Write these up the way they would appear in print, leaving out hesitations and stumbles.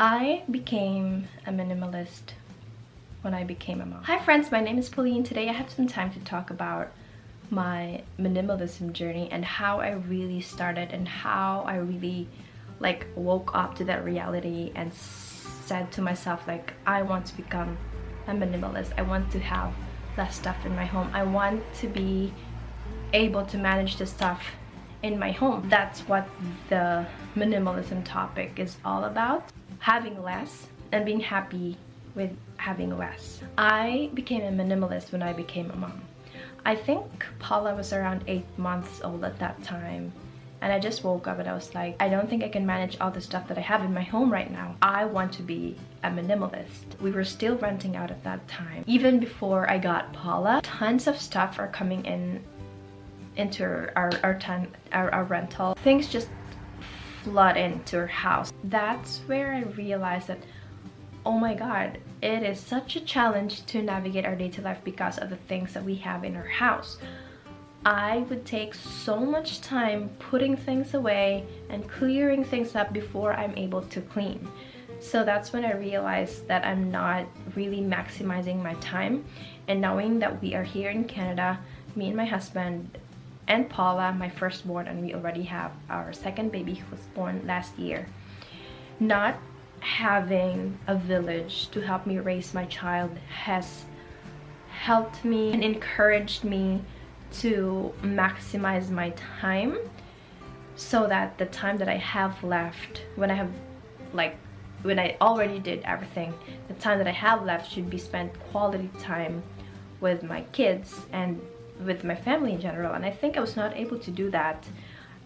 I became a minimalist when I became a mom. Hi friends, my name is Pauline. Today I have some time to talk about my minimalism journey and how I really started and how I really woke up to that reality and said to myself I want to become a minimalist. I want to have less stuff in my home. I want to be able to manage the stuff in my home. That's what the minimalism topic is all about. Having less and being happy with having less. I became a minimalist when I became a mom. I think Paula was around 8 months old at that time, and I just woke up and I was like, I don't think I can manage all the stuff that I have in my home right now. I want to be a minimalist. We were still renting out at that time. Even before I got Paula, tons of stuff are coming into our rental. Things just flood into our house. That's where I realized that, oh my god, it is such a challenge to navigate our day-to-day life because of the things that we have in our house. I would take so much time putting things away and clearing things up before I'm able to clean. So that's when I realized that I'm not really maximizing my time. And knowing that we are here in Canada, me and my husband and Paula, my firstborn, and we already have our second baby who was born last year. Not having a village to help me raise my child has helped me and encouraged me to maximize my time, so that the time that I have left, when I already did everything, the time that I have left should be spent quality time with my kids and with my family in general. And I think I was not able to do that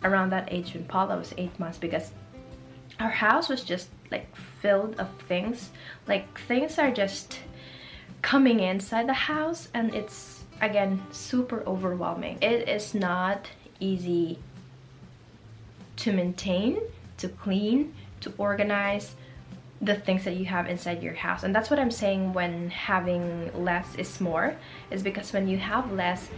around that age when Paula was 8 months, because our house was just filled of things. Things are just coming inside the house, and it's again super overwhelming. It is not easy to maintain, to clean, to organize the things that you have inside your house. And that's what I'm saying when having less is more, is because when you have less,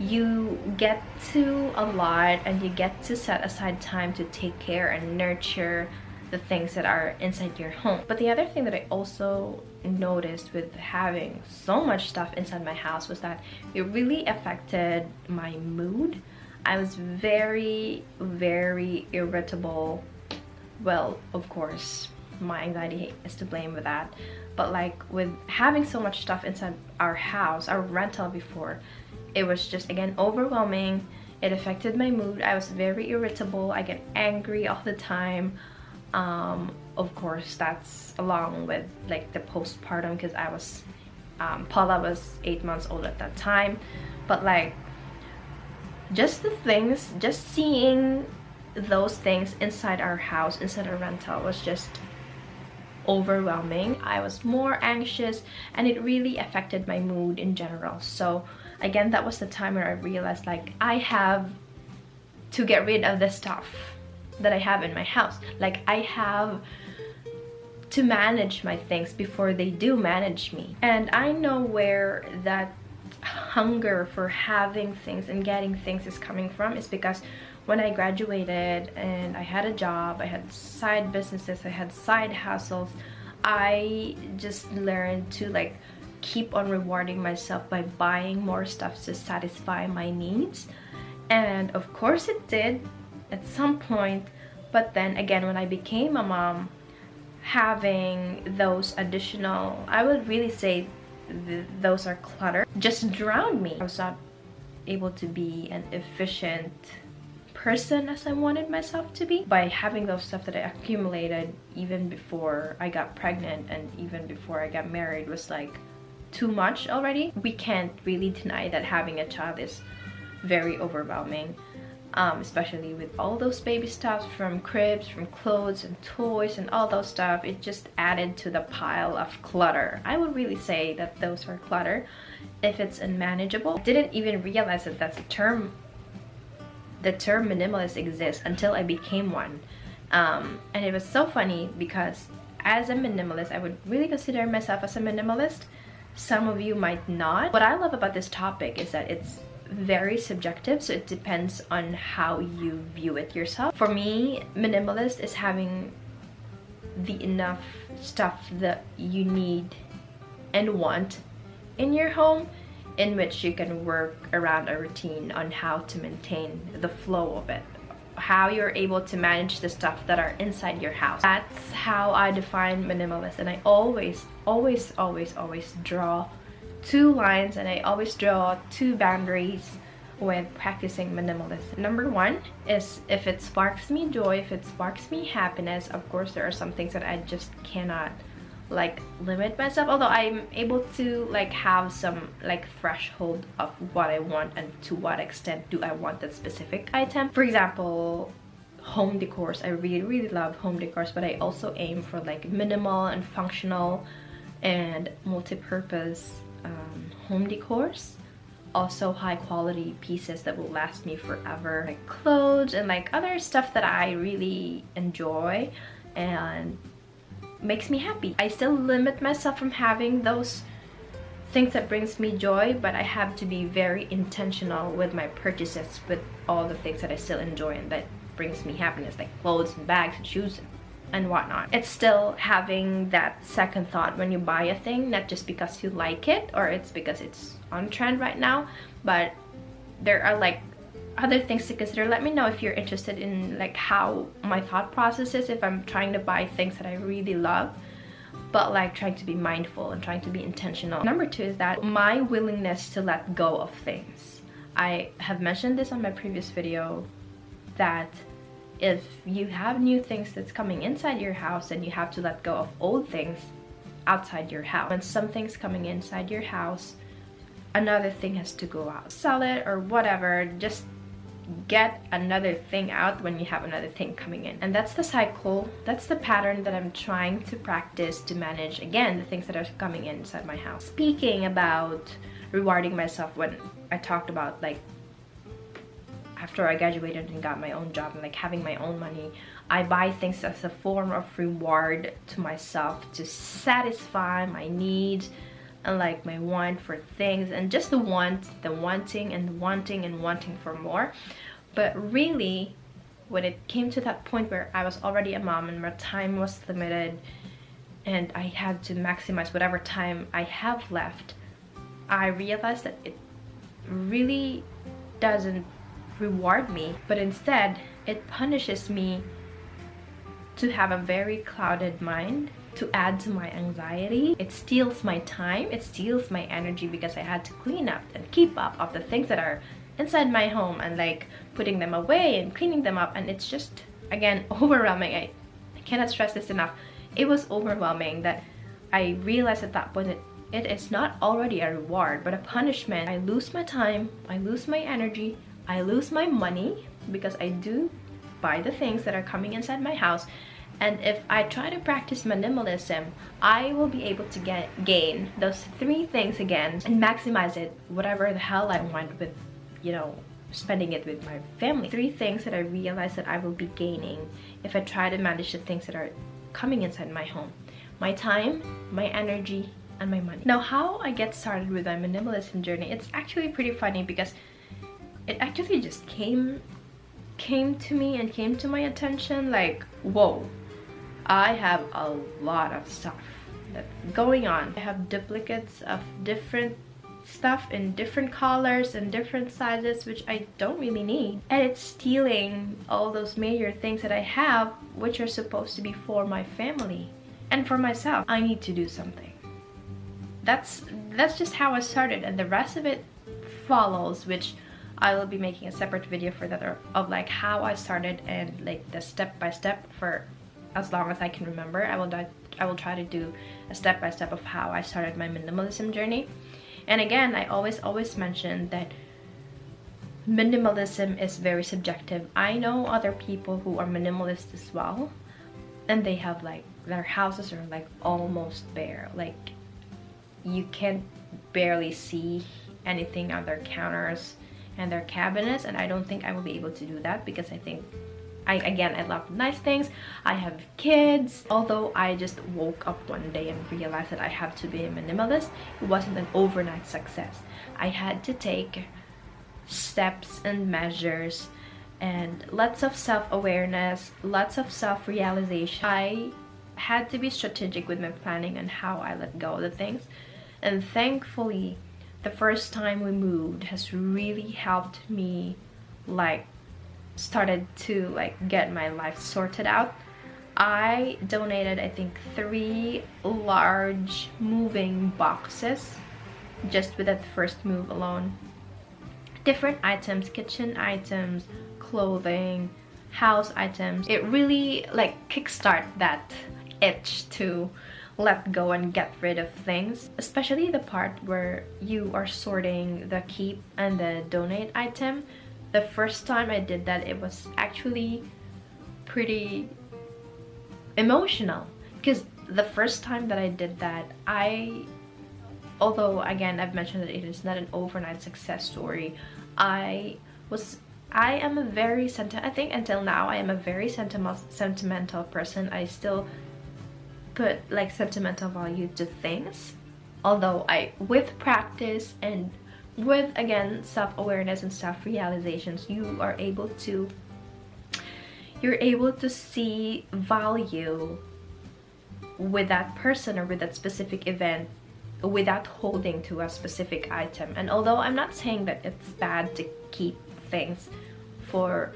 you get to a lot and you get to set aside time to take care and nurture the things that are inside your home. But the other thing that I also noticed with having so much stuff inside my house was that it really affected my mood. I was very irritable. Well, of course, my anxiety is to blame with that, but with having so much stuff inside our house, our rental before, it was just again overwhelming. It affected my mood. I was very irritable. I get angry all the time. Of course, that's along with the postpartum, because I was Paula was 8 months old at that time. But just the things, just seeing those things inside our house, inside our rental, was just overwhelming. I was more anxious and it really affected my mood in general. So again, that was the time where I realized I have to get rid of the stuff that I have in my house. I have to manage my things before they do manage me. And I know where that hunger for having things and getting things is coming from, is because when I graduated and I had a job, I had side businesses, I had side hustles, I just learned to keep on rewarding myself by buying more stuff to satisfy my needs. And of course it did at some point, but then again, when I became a mom, having those additional, I would really say those are clutter, just drowned me. I was not able to be an efficient person as I wanted myself to be by having those stuff that I accumulated even before I got pregnant and even before I got married was too much already. We can't really deny that having a child is very overwhelming, especially with all those baby stuff, from cribs, from clothes and toys and all those stuff. It just added to the pile of clutter. I would really say that those are clutter if it's unmanageable. I didn't even realize that that's a term. The term minimalist exists until I became one. And it was so funny because as a minimalist, I would really consider myself as a minimalist. Some of you might not. What I love about this topic is that it's very subjective, so it depends on how you view it yourself. For me, minimalist is having the enough stuff that you need and want in your home, in which you can work around a routine on how to maintain the flow of it, how you're able to manage the stuff that are inside your house. That's how I define minimalist, and I always draw two lines, and I always draw two boundaries with practicing minimalism. Number one is if it sparks me joy, if it sparks me happiness. Of course, there are some things that I just cannot like limit myself, although I'm able to like have some like threshold of what I want and to what extent do I want that specific item. For example, home decors. I really love home decors, but I also aim for like minimal and functional and multi-purpose home decors. Also high quality pieces that will last me forever, like clothes and like other stuff that I really enjoy and makes me happy. I still limit myself from having those things that brings me joy, but I have to be very intentional with my purchases with all the things that I still enjoy and that brings me happiness, like clothes and bags and shoes and whatnot. It's still having that second thought when you buy a thing, not just because you like it or it's because it's on trend right now, but there are like other things to consider. Let me know if you're interested in like how my thought process is if I'm trying to buy things that I really love, but like trying to be mindful and trying to be intentional. Number two is that my willingness to let go of things. I have mentioned this on my previous video that if you have new things that's coming inside your house, then you have to let go of old things outside your house. When something's coming inside your house, another thing has to go out. Sell it or whatever, just get another thing out when you have another thing coming in. And that's the cycle, that's the pattern that I'm trying to practice to manage, again, the things that are coming inside my house. Speaking about rewarding myself, when I talked about like after I graduated and got my own job and like having my own money, I buy things as a form of reward to myself to satisfy my needs and like my want for things, and just the wanting and wanting for more. But really, when it came to that point where I was already a mom and my time was limited and I had to maximize whatever time I have left, I realized that it really doesn't reward me, but instead it punishes me to have a very clouded mind, to add to my anxiety. It steals my time, it steals my energy, because I had to clean up and keep up of the things that are inside my home and like putting them away and cleaning them up, and it's just again overwhelming. I cannot stress this enough. It was overwhelming that I realized at that point that it is not already a reward but a punishment. I lose my time, I lose my energy, I lose my money because I do buy the things that are coming inside my house. And if I try to practice minimalism, I will be able to gain those three things again and maximize it whatever the hell I want with, you know, spending it with my family. Three things that I realize that I will be gaining if I try to manage the things that are coming inside my home: my time, my energy, and my money. Now, how I get started with my minimalism journey, it's actually pretty funny because it actually just came to me and came to my attention like, whoa, I have a lot of stuff that's going on. I have duplicates of different stuff in different colors and different sizes, which I don't really need, and it's stealing all those major things that I have, which are supposed to be for my family and for myself. I need to do something. That's just how I started, and the rest of it follows, which I will be making a separate video for that, of like how I started and like the step-by-step for as long as I can remember. I will try to do a step-by-step of how I started my minimalism journey. And again, I always mention that minimalism is very subjective. I know other people who are minimalist as well, and they have like their houses are like almost bare, like you can barely see anything on their counters and their cabinets, and I don't think I will be able to do that because I think I love nice things. I have kids. Although I just woke up one day and realized that I have to be a minimalist, it wasn't an overnight success. I had to take steps and measures and lots of self-awareness, lots of self-realization. I had to be strategic with my planning and how I let go of the things. And thankfully, the first time we moved has really helped me like started to like get my life sorted out. I donated, I think, 3 large moving boxes just with that first move alone. Different items, kitchen items, clothing, house items. It really like kickstart that itch to let go and get rid of things, especially the part where you are sorting the keep and the donate item. The first time I did that, it was actually pretty emotional, because the first time that I did that, although again I've mentioned that it is not an overnight success story, I am a very I think until now I am a very sentimental person. I still put like sentimental value to things, although with practice and with, again, self-awareness and self-realizations, you're able to see value with that person or with that specific event without holding to a specific item. And although I'm not saying that it's bad to keep things for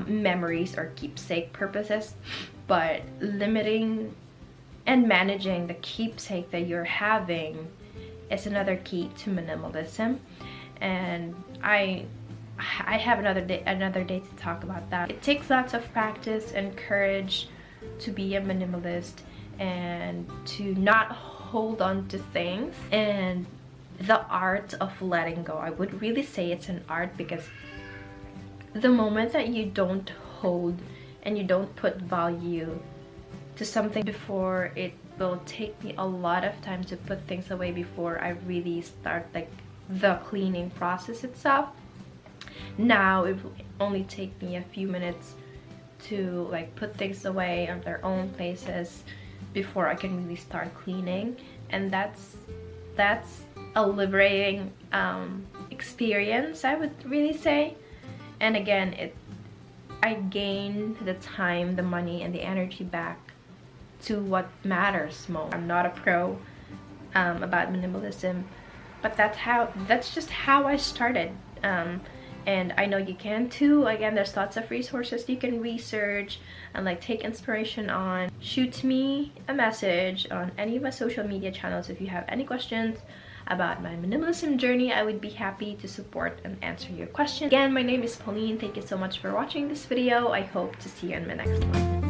memories or keepsake purposes, but limiting and managing the keepsake that you're having is another key to minimalism. And I have another day to talk about that. It takes lots of practice and courage to be a minimalist and to not hold on to things, and the art of letting go. I would really say it's an art, because the moment that you don't hold and you don't put value to something before, it will take me a lot of time to put things away before I really start like the cleaning process itself. Now it will only take me a few minutes to like put things away on their own places before I can really start cleaning, and that's a liberating experience, I would really say. And again, I gain the time, the money, and the energy back to what matters most. I'm not a pro about minimalism, but that's just how I started. And I know you can too. Again, there's lots of resources you can research and like take inspiration on. Shoot me a message on any of my social media channels if you have any questions about my minimalism journey. I would be happy to support and answer your questions. Again, my name is Pauline. Thank you so much for watching this video. I hope to see you in my next one.